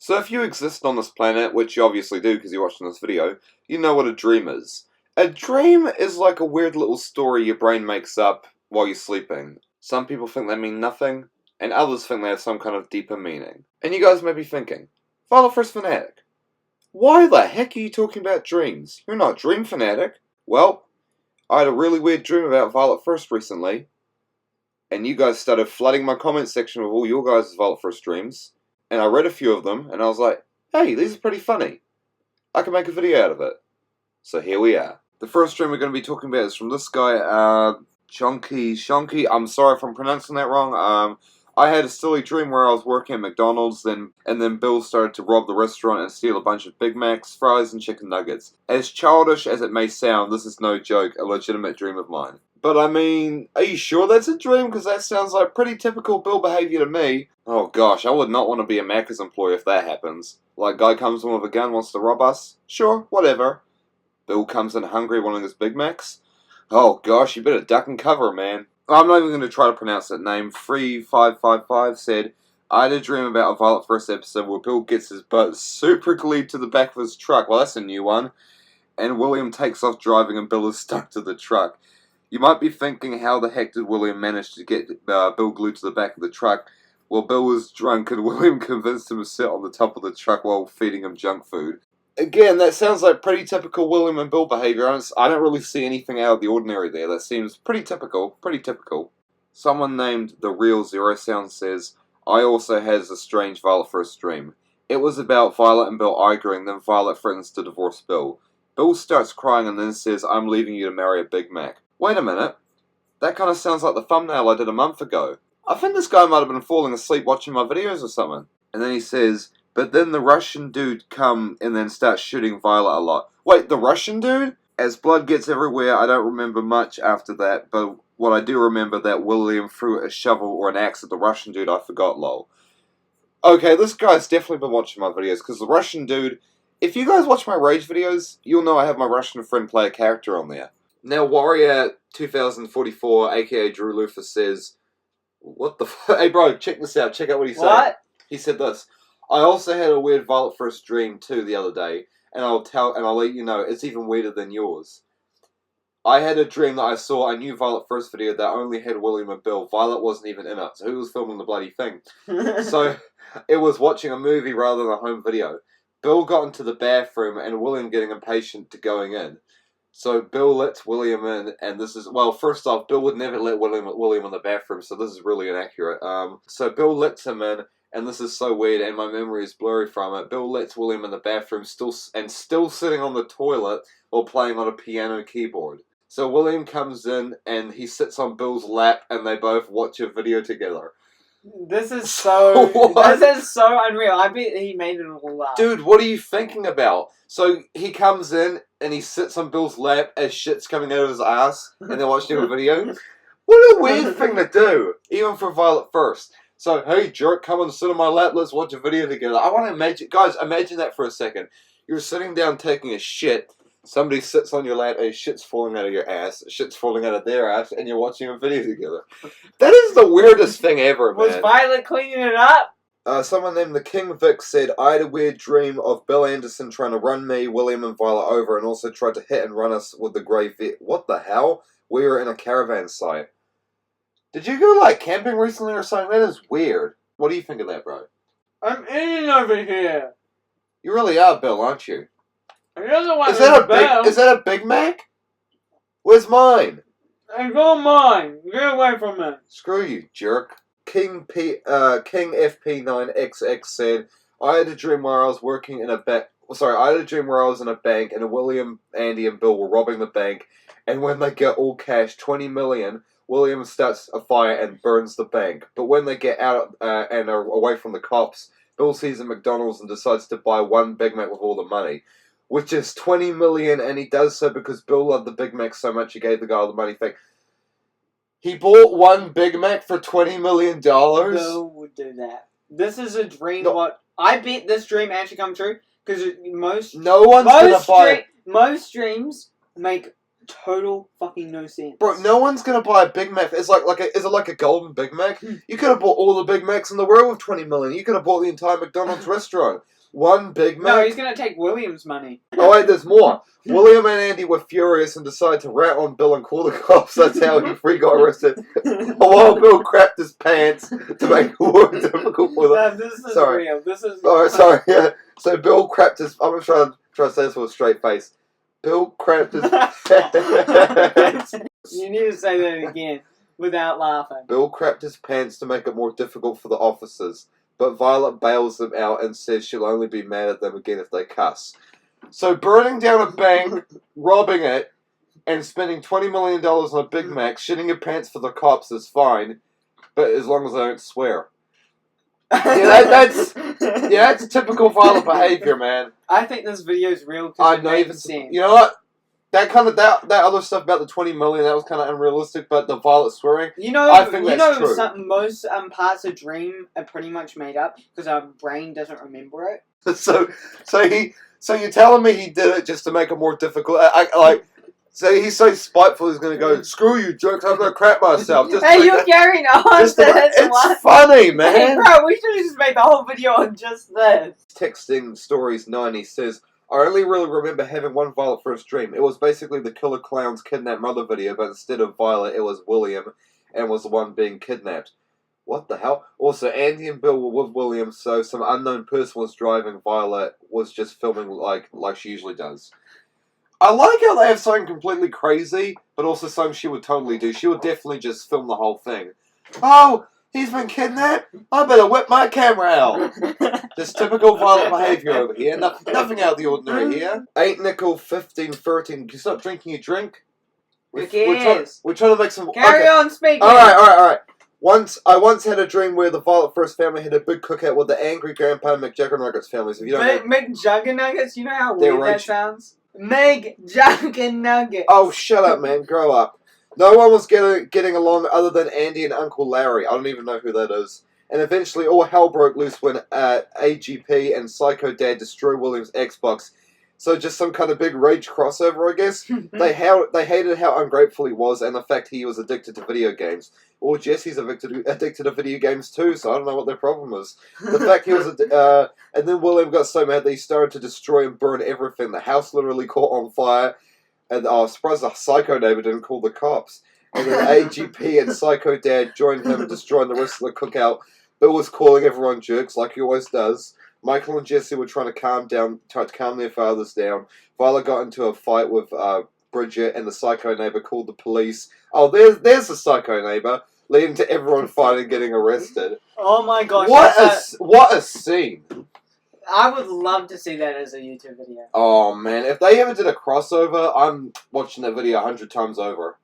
So if you exist on this planet, which you obviously do because you're watching this video, you know what a dream is. A dream is like a weird little story your brain makes up while you're sleeping. Some people think they mean nothing, and others think they have some kind of deeper meaning. And you guys may be thinking, Violette1st fanatic, why the heck are you talking about dreams? You're not a dream fanatic. Well, I had a really weird dream about Violette1st recently, and you guys started flooding my comment section with all your guys' Violette1st dreams. And I read a few of them, and I was like, hey, these are pretty funny. I can make a video out of it. So here we are. The first dream we're going to be talking about is from this guy, Shonky. I'm sorry if I'm pronouncing that wrong. I had a silly dream where I was working at McDonald's, and then Bill started to rob the restaurant and steal a bunch of Big Macs, fries, and chicken nuggets. As childish as it may sound, this is no joke, a legitimate dream of mine. But I mean, are you sure that's a dream? Because that sounds like pretty typical Bill behavior to me. Oh gosh, I would not want to be a Macca's employee if that happens. Like, guy comes in with a gun, wants to rob us? Sure, whatever. Bill comes in hungry, wanting his Big Macs? Oh gosh, you better duck and cover, man. I'm not even going to try to pronounce that name. 3555 said, I had a dream about a Violette1st episode where Bill gets his butt super glued to the back of his truck. Well, that's a new one. And William takes off driving and Bill is stuck to the truck. You might be thinking, how the heck did William manage to get Bill glued to the back of the truck? Well, Bill was drunk and William convinced him to sit on the top of the truck while feeding him junk food. Again, that sounds like pretty typical William and Bill behavior. I don't really see anything out of the ordinary there. That seems pretty typical. Someone named The Real Zero Sound says, I also had a strange Violette1st dream. It was about Violet and Bill arguing, then Violet threatens to divorce Bill. Bill starts crying and then says, I'm leaving you to marry a Big Mac. Wait a minute. That kind of sounds like the thumbnail I did a month ago. I think this guy might have been falling asleep watching my videos or something. And then he says, but then the Russian dude come and then starts shooting Violet a lot. Wait, the Russian dude? As blood gets everywhere, I don't remember much after that, but what I do remember that William threw a shovel or an axe at the Russian dude, I forgot, lol. Okay, this guy's definitely been watching my videos, because the Russian dude, if you guys watch my Rage videos, you'll know I have my Russian friend play a character on there. Now, Warrior2044, aka Drew Luther, says, what the f- Hey bro, check this out, check out what he said. What? He said this, I also had a weird Violette1st dream too the other day, and I'll let you know, it's even weirder than yours. I had a dream that I saw a new Violette1st video that only had William and Bill. Violet wasn't even in it, so who was filming the bloody thing? So, it was watching a movie rather than a home video. Bill got into the bathroom, and William getting impatient to going in. So Bill lets William in, and this is, well, first off, Bill would never let William in the bathroom, so this is really inaccurate. So Bill lets him in, and this is so weird, and my memory is blurry from it. Bill lets William in the bathroom, still sitting on the toilet while playing on a piano keyboard. So William comes in, and he sits on Bill's lap, and they both watch a video together. This is so unreal. I bet he made it all up. Dude, what are you thinking about? So he comes in and he sits on Bill's lap as shit's coming out of his ass, and they're watching a video. What a weird thing to do, even for Violette1st. So, hey jerk, come and sit on my lap, let's watch a video together. I want to imagine, guys, imagine that for a second. You're sitting down taking a shit, somebody sits on your lap, and shit's falling out of your ass, shit's falling out of their ass, and you're watching a video together. That is the weirdest thing ever, man. Was Violet cleaning it up? Someone named the King Vic said, I had a weird dream of Bill Anderson trying to run me, William, and Violet over, and also tried to hit and run us with the grey vet. What the hell? We were in a caravan site. Did you go, like, camping recently or something? That is weird. What do you think of that, bro? I'm eating over here. You really are, Bill, aren't you? You're the one Is that a Big Mac? Where's mine? It's all mine. Get away from me. Screw you, jerk. King FP9XX said, I had a dream where I was working in a bank. Sorry, I had a dream where I was in a bank, and William, Andy, and Bill were robbing the bank. And when they get all cash, 20 million, William starts a fire and burns the bank. But when they get out and are away from the cops, Bill sees a McDonald's and decides to buy one Big Mac with all the money, which is 20 million, and he does so because Bill loved the Big Mac so much he gave the guy all the money. He bought one Big Mac for $20 million? Bill would do that. This is a dream. No. I bet this dream actually come true, because most no one's gonna buy it. Most dreams make total fucking no sense. Bro, no one's gonna buy a Big Mac. Is it like a golden Big Mac? You could have bought all the Big Macs in the world with 20 million. You could have bought the entire McDonald's restaurant. One Big Mac. No, he's gonna take William's money. Oh wait, there's more. William and Andy were furious and decided to rat on Bill and call the cops. That's how he got arrested. While Bill crapped his pants to make it more difficult for them. No, this is real. This is. Oh, sorry. Yeah. So Bill crapped his. I'm gonna try to say this with a straight face. Bill crapped his pants. You need to say that again without laughing. Bill crapped his pants to make it more difficult for the officers, but Violet bails them out and says she'll only be mad at them again if they cuss. So burning down a bank, robbing it, and spending $20 million on a Big Mac, shitting your pants for the cops is fine, but as long as I don't swear. That's typical Violet behavior, man. I think this video is real I because it know made even sense. You know what? That other stuff about the 20 million, that was kind of unrealistic, but the Violet swearing, I think that's true. Most parts of Dream are pretty much made up because our brain doesn't remember it. So you're telling me he did it just to make it more difficult? So he's so spiteful he's going to go, screw you, jerks, I'm going to crap myself. Hey, you're carrying on to this It's one. funny, man. Hey, bro, we should have just made the whole video on just this. Texting Stories 90 says, I only really remember having one Violet1st dream. It was basically the Killer Clown's Kidnap Mother video, but instead of Violet, it was William, and was the one being kidnapped. What the hell? Also, Andy and Bill were with William, so some unknown person was driving. Violet was just filming like she usually does. I like how they have something completely crazy, but also something she would totally do. She would definitely just film the whole thing. Oh, he's been kidnapped? I better whip my camera out. Just typical Violet behaviour over here. Nothing out of the ordinary here. 8 Nickel 1513. Can you stop drinking your drink? Who cares? We're trying to make some... Carry on speaking. Alright. I once had a dream where the Violet1st family had a big cookout with the angry grandpa and McJuggernuggets families. If you don't know... McJuggernuggets? You know how weird that sounds? McJuggernuggets. Oh, shut up, man. Grow up. No one was getting along other than Andy and Uncle Larry. I don't even know who that is. And eventually all hell broke loose when AGP and Psycho Dad destroyed William's Xbox. So just some kind of big rage crossover, I guess. They hated how ungrateful he was and the fact he was addicted to video games. Well, Jesse's addicted to video games too, so I don't know what their problem is. The fact he was... and then William got so mad that he started to destroy and burn everything. The house literally caught on fire. And I was surprised the Psycho neighbor didn't call the cops. And then AGP and Psycho Dad joined him in destroying the rest of the cookout. Bill was calling everyone jerks, like he always does. Michael and Jesse were trying to calm their fathers down. Violet got into a fight with Bridget, and the Psycho neighbor called the police. Oh, there's the Psycho neighbor, leading to everyone fighting and getting arrested. Oh my gosh! What a scene! I would love to see that as a YouTube video. Oh man, if they ever did a crossover, I'm watching that video 100 times over.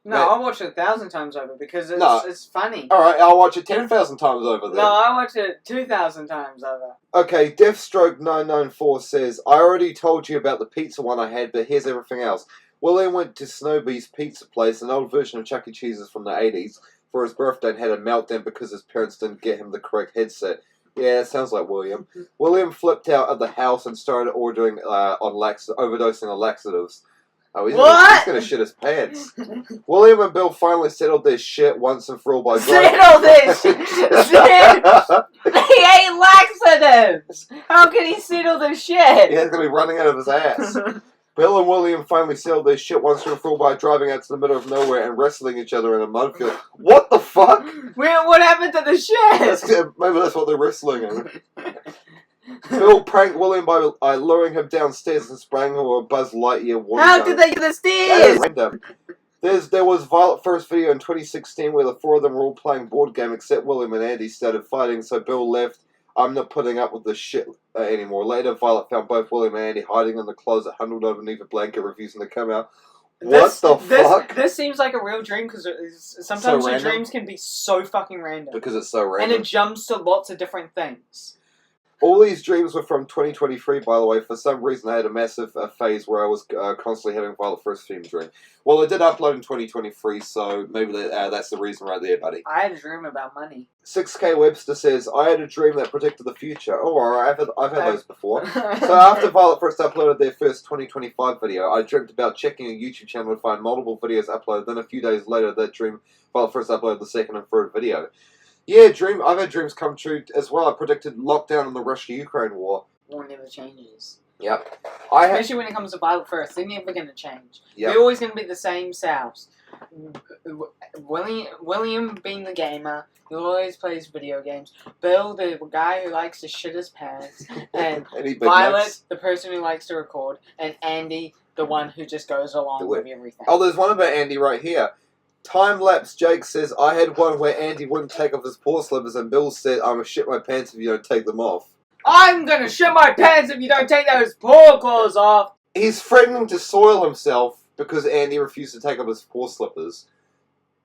No, I'll watch it 1,000 times over because it's funny. Alright, I'll watch it 10,000 times over then. No, I'll watch it 2,000 times over. Okay, Deathstroke994 says, I already told you about the pizza one I had, but here's everything else. William went to Snowby's Pizza Place, an old version of Chuck E. Cheese's from the 80s, for his birthday and had a meltdown because his parents didn't get him the correct headset. Yeah, it sounds like William. William flipped out of the house and started ordering overdosing on laxatives. Oh, he's gonna shit his pants. William and Bill finally settled their shit once and for all by settle this shit! He ate laxatives! How can he settle their shit? Yeah, he's gonna be running out of his ass. Bill and William finally settled their shit once and for all by driving out to the middle of nowhere and wrestling each other in a mud field. What the fuck? What happened to the shit? Maybe that's what they're wrestling in. Bill pranked William by luring him downstairs and spraying him with a Buzz Lightyear water How gun. did they get the stairs? There was Violet1st video in 2016 where the four of them were all playing board game except William and Andy started fighting, so Bill left. I'm not putting up with this shit anymore. Later, Violet found both William and Andy hiding in the closet, huddled underneath a blanket, refusing to come out. What the fuck? This seems like a real dream because sometimes your dreams can be so fucking random. Because it's so random. And it jumps to lots of different things. All these dreams were from 2023, by the way. For some reason, I had a massive phase where I was constantly having Violette1st themed dream. Well, I did upload in 2023, so maybe that's the reason right there, buddy. I had a dream about money. 6K Webster says, I had a dream that predicted the future. Oh, alright, I've had those before. So after Violette1st uploaded their first 2025 video, I dreamt about checking a YouTube channel to find multiple videos uploaded. Then a few days later, that dream, Violette1st uploaded the second and third video. Yeah, I've had dreams come true as well. I predicted lockdown in the Russia-Ukraine war. War never changes. Yep. Especially when it comes to Violette1st, they're never going to change. Yep. They're always going to be the same selves. William being the gamer, who always plays video games. Bill, the guy who likes to shit his pants. And Violet, the person who likes to record. And Andy, the one who just goes along with everything. Oh, there's one about Andy right here. Time-lapse Jake says, I had one where Andy wouldn't take off his paw slippers and Bill said, I'm gonna shit my pants if you don't take them off. I'm gonna shit my pants if you don't take those paw claws off! He's threatening to soil himself because Andy refused to take off his paw slippers.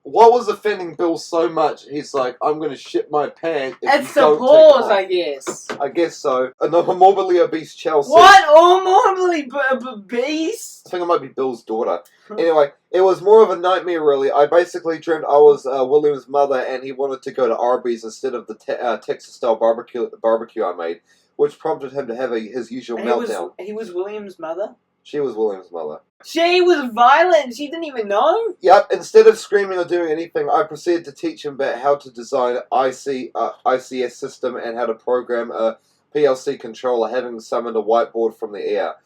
What was offending Bill so much? He's like, I'm gonna shit my pants if it's you don't the paws, take them off. I guess. I guess so. And the morbidly obese Chelsea. What? Oh, morbidly obese? I think it might be Bill's daughter. Anyway, it was more of a nightmare, really. I basically dreamt I was William's mother, and he wanted to go to Arby's instead of the Texas-style barbecue I made, which prompted him to have his usual meltdown. He was William's mother? She was William's mother. She was violent. She didn't even know. Yep. Instead of screaming or doing anything, I proceeded to teach him about how to design ICS system and how to program a PLC controller, having summoned a whiteboard from the air.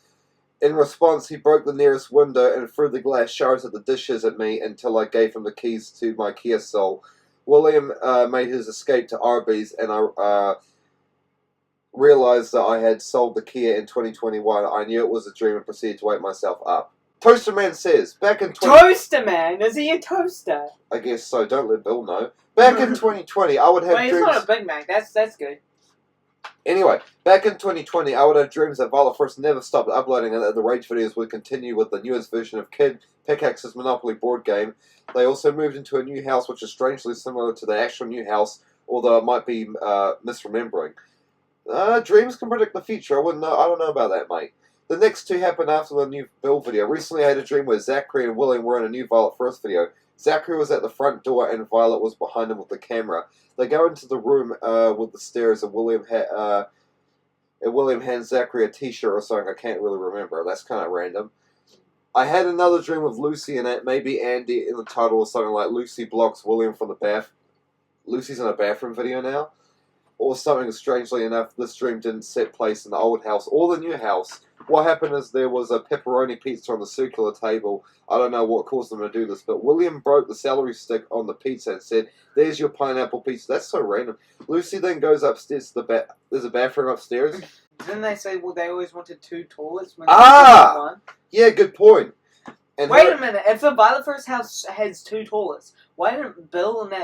In response, he broke the nearest window and threw the glass shards of the dishes at me until I gave him the keys to my Kia Soul. William made his escape to Arby's, and I realized that I had sold the Kia in 2021. I knew it was a dream and proceeded to wake myself up. Toaster Man says, back in Toaster Man? Is he a toaster? I guess so. Don't let Bill know. Back in 2020, I would have dreams... Well, it's not a Big Mac. That's good. Anyway, back in 2020, I would have dreams that Violette1st never stopped uploading and that the Rage videos would continue with the newest version of Kid Pickaxe's Monopoly board game. They also moved into a new house, which is strangely similar to the actual new house, although it might be misremembering. Dreams can predict the future. I don't know about that, mate. The next two happened after the new Bill video. Recently, I had a dream where Zachary and William were in a new Violette1st video. Zachary was at the front door and Violet was behind him with the camera. They go into the room with the stairs, and William hands Zachary a t-shirt or something. I can't really remember. That's kind of random. I had another dream of Lucy and maybe Andy in the title or something like Lucy blocks William from the bath. Lucy's in a bathroom video now. Or something. Strangely enough, this dream didn't set place in the old house or the new house. What happened is there was a pepperoni pizza on the circular table. I don't know what caused them to do this, but William broke the celery stick on the pizza and said, there's your pineapple pizza. That's so random. Lucy then goes upstairs to there's a bathroom upstairs. Didn't they say, well, they always wanted two toilets when one? Yeah, good point. And wait a minute, if the Violette1st house has two toilets, why didn't Bill and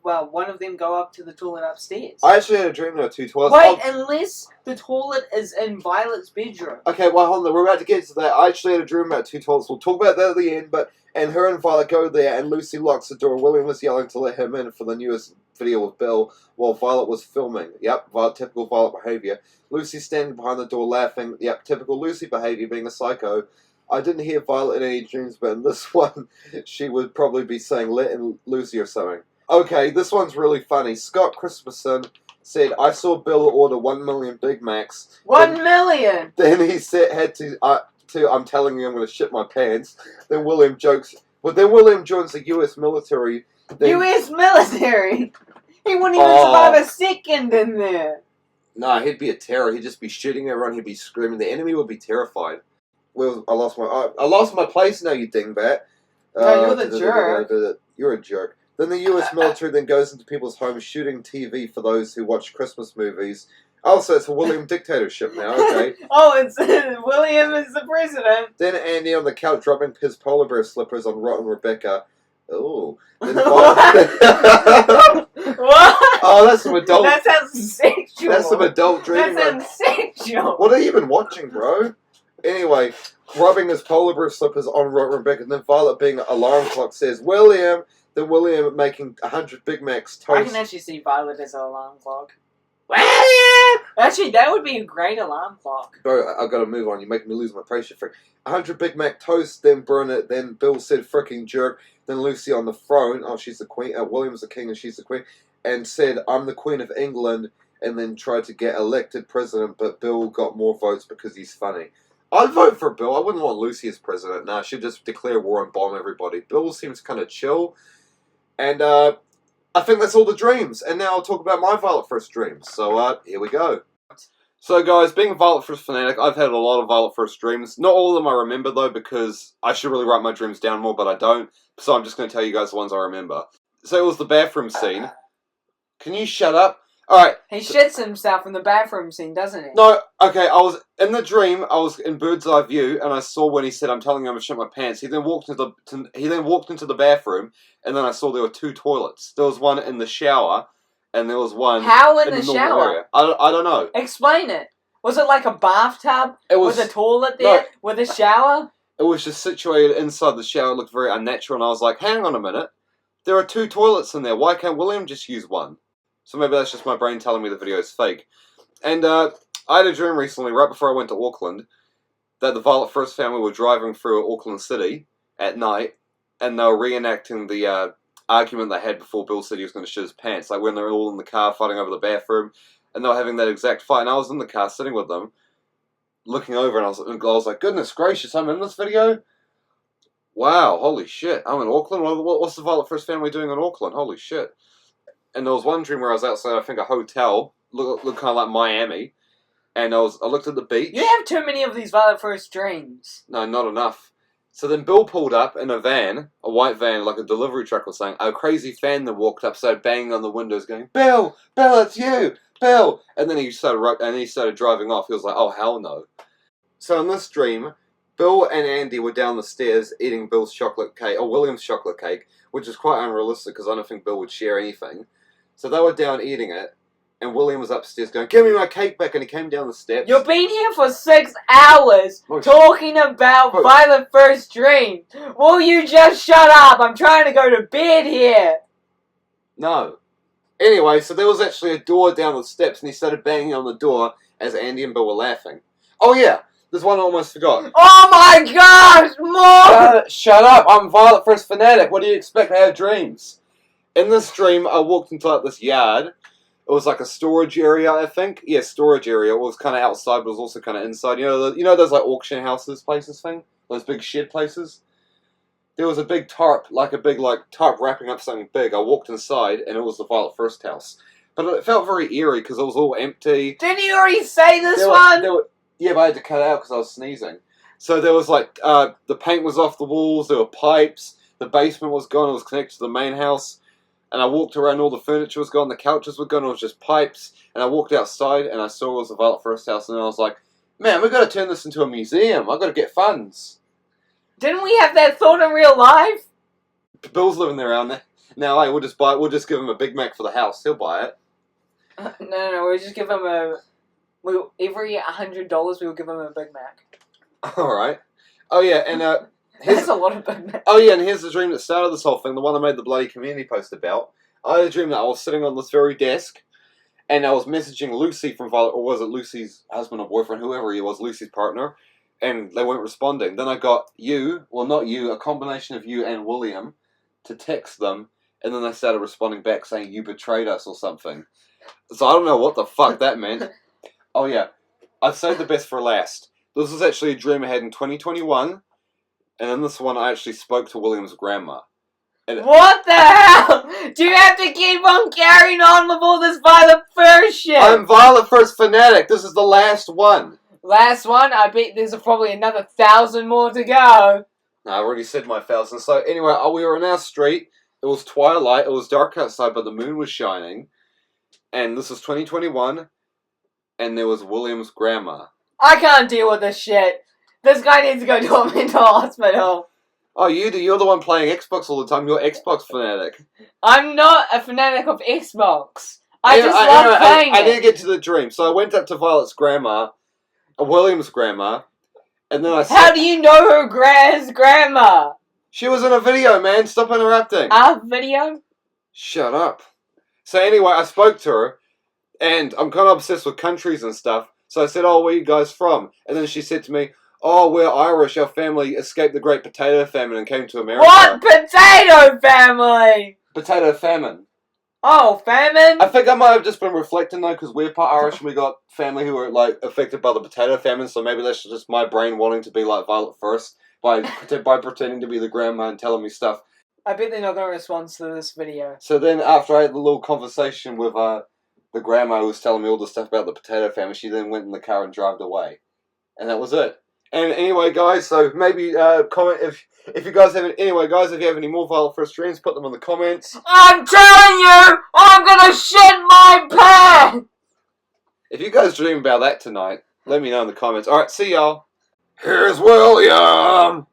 one of them go up to the toilet upstairs? I actually had a dream there were two toilets. Wait, unless the toilet is in Violet's bedroom. Okay, well, hold on, we're about to get to that. I actually had a dream about two toilets. We'll talk about that at the end, and her and Violet go there, and Lucy locks the door. William was yelling to let him in for the newest video with Bill, while Violet was filming. Yep, typical Violet behaviour. Lucy standing behind the door laughing. Yep, typical Lucy behaviour, being a psycho. I didn't hear Violet in any dreams, but in this one, she would probably be saying let in Lucy or something. Okay, this one's really funny. Scott Christmason said, I saw Bill order 1 million Big Macs. 1 million? Then he said, I'm telling you I'm going to shit my pants. Then William jokes, but then William joins the US military. US military? He wouldn't even survive a second in there. Nah, he'd be a terror. He'd just be shooting everyone. He'd be screaming. The enemy would be terrified. Well, I lost my place now, you dingbat. No, you're the jerk. You're a jerk. Then the US military then goes into people's homes shooting TV for those who watch Christmas movies. Oh, so it's a William dictatorship now, okay. Oh, it's William is the president. Then Andy on the couch dropping his polar bear slippers on Rotten Rebecca. Oh. What? Oh, that's some adult... That sounds sexual. That's some adult dreaming. That sounds sexual. What are you even watching, bro? Anyway, rubbing his polar bear slippers on Rotten Rebecca, and then Violet being an alarm clock says, William! Then William making 100 Big Macs toast. I can actually see Violet as an alarm clock. Actually, that would be a great alarm clock. Bro, I gotta move on. You're making me lose my patience. 100 Big Mac toast, then burn it, then Bill said fricking jerk, then Lucy on the throne, oh, she's the queen, William's the king and she's the queen, and said, I'm the queen of England, and then tried to get elected president, but Bill got more votes because he's funny. I'd vote for Bill. I wouldn't want Lucy as president. Nah, she'd just declare war and bomb everybody. Bill seems kind of chill, and I think that's all the dreams. And now I'll talk about my Violette1st dreams. So, here we go. So guys, being a Violette1st fanatic, I've had a lot of Violette1st dreams. Not all of them I remember though, because I should really write my dreams down more, but I don't. So I'm just going to tell you guys the ones I remember. So it was the bathroom scene. Can you shut up? Alright. He shits himself in the bathroom scene, doesn't he? No, okay, I was in the dream, I was in bird's eye view, and I saw when he said, I'm telling you I'm going to shit my pants. He then walked into the bathroom, and then I saw there were 2 toilets. There was one in the shower, and there was one How in the normal shower? area. I don't know. Explain it. Was it like a bathtub? Was a toilet there? No. With a shower? It was just situated inside the shower. It looked very unnatural, and I was like, hang on a minute. There are 2 toilets in there. Why can't William just use one? So maybe that's just my brain telling me the video is fake. And I had a dream recently, right before I went to Auckland, that the Violette1st family were driving through Auckland City at night, and they were reenacting the argument they had before Bill said he was going to shit his pants. Like when they were all in the car fighting over the bathroom, and they were having that exact fight. And I was in the car sitting with them, looking over, and I was like, goodness gracious, I'm in this video? Wow, holy shit, I'm in Auckland? What's the Violette1st family doing in Auckland? Holy shit. And there was one dream where I was outside, I think, a hotel, looked kind of like Miami, and I looked at the beach. You have too many of these Violette1st dreams. No, not enough. So then Bill pulled up in a van, a white van, like a delivery truck or something. A crazy fan then walked up, started banging on the windows, going, Bill, it's you, Bill. And then he started driving off. He was like, oh, hell no. So in this dream, Bill and Andy were down the stairs eating Bill's chocolate cake, or William's chocolate cake, which is quite unrealistic because I don't think Bill would share anything. So they were down eating it, and William was upstairs going, give me my cake back, and he came down the steps. You've been here for 6 hours talking about Violette1st dream. Will you just shut up? I'm trying to go to bed here. No. Anyway, so there was actually a door down the steps, and he started banging on the door as Andy and Bill were laughing. Oh yeah, there's one I almost forgot. Oh my gosh, more! Shut up, I'm Violette1st fanatic. What do you expect? I have dreams. In this dream, I walked into like this yard. It was like a storage area, I think. Yeah, storage area. It was kind of outside, but it was also kind of inside. You know those like auction houses places thing? Those big shed places? There was a big tarp, like a big tarp wrapping up something big. I walked inside, and it was the Violette1st house. But it felt very eerie because it was all empty. Didn't you already say this one? Yeah, but I had to cut it out because I was sneezing. So there was like, the paint was off the walls, there were pipes, the basement was gone, it was connected to the main house. And I walked around, all the furniture was gone, the couches were gone, it was just pipes. And I walked outside and I saw it was the Violette1st house, and I was like, man, we've got to turn this into a museum. I've got to get funds. Didn't we have that thought in real life? Bill's living there around there. Now, hey, we'll just give him a Big Mac for the house. He'll buy it. No, we'll just give him every $100 we'll give him a Big Mac. Alright. Oh yeah, and That's a lot of Big Mac. Oh yeah, and here's the dream that started this whole thing, the one I made the bloody community post about. I had a dream that I was sitting on this very desk, and I was messaging Lucy from Violet, or was it Lucy's husband or boyfriend, whoever he was, Lucy's partner, and they weren't responding. Then I got you, well not you, a combination of you and William, to text them, and then they started responding back saying you betrayed us or something. So I don't know what the fuck that meant. Oh yeah, I've saved the best for last. This was actually a dream I had in 2021, and in this one I actually spoke to William's grandma. And what the hell? Do you have to keep on carrying on with all this Violette1st shit? I'm Violette1st fanatic. This is the last one. Last one? I bet there's probably another 1,000 more to go. No, I already said my 1,000. So anyway, we were in our street. It was twilight. It was dark outside, but the moon was shining. And this was 2021. And there was William's grandma. I can't deal with this shit. This guy needs to go to a mental hospital. Oh, you do. You're the one playing Xbox all the time. You're Xbox fanatic. I'm not a fanatic of Xbox. I just love playing it. I didn't get to the dream. So I went up to Violet's grandma, William's grandma, and then I said... How do you know her grandma? She was in a video, man. Stop interrupting. A video? Shut up. So anyway, I spoke to her. And I'm kind of obsessed with countries and stuff. So I said, "Oh, where are you guys from?" And then she said to me, "Oh, we're Irish. Our family escaped the Great Potato Famine and came to America." What potato family? Potato famine. Oh, famine? I think I might have just been reflecting though, because we're part Irish and we got family who were like affected by the potato famine. So maybe that's just my brain wanting to be like Violette1st by pretending to be the grandma and telling me stuff. I bet they're not going to respond to this video. So then, after I had the little conversation with the grandma who was telling me all the stuff about the potato famine, she then went in the car and drove away, and that was it. And anyway, guys, so maybe comment if you guys have any, anyway, guys, if you have any more Violette1st dreams, put them in the comments. I'm telling you, I'm gonna shit my pants! If you guys dream about that tonight, let me know in the comments. Alright, see y'all. Here's William!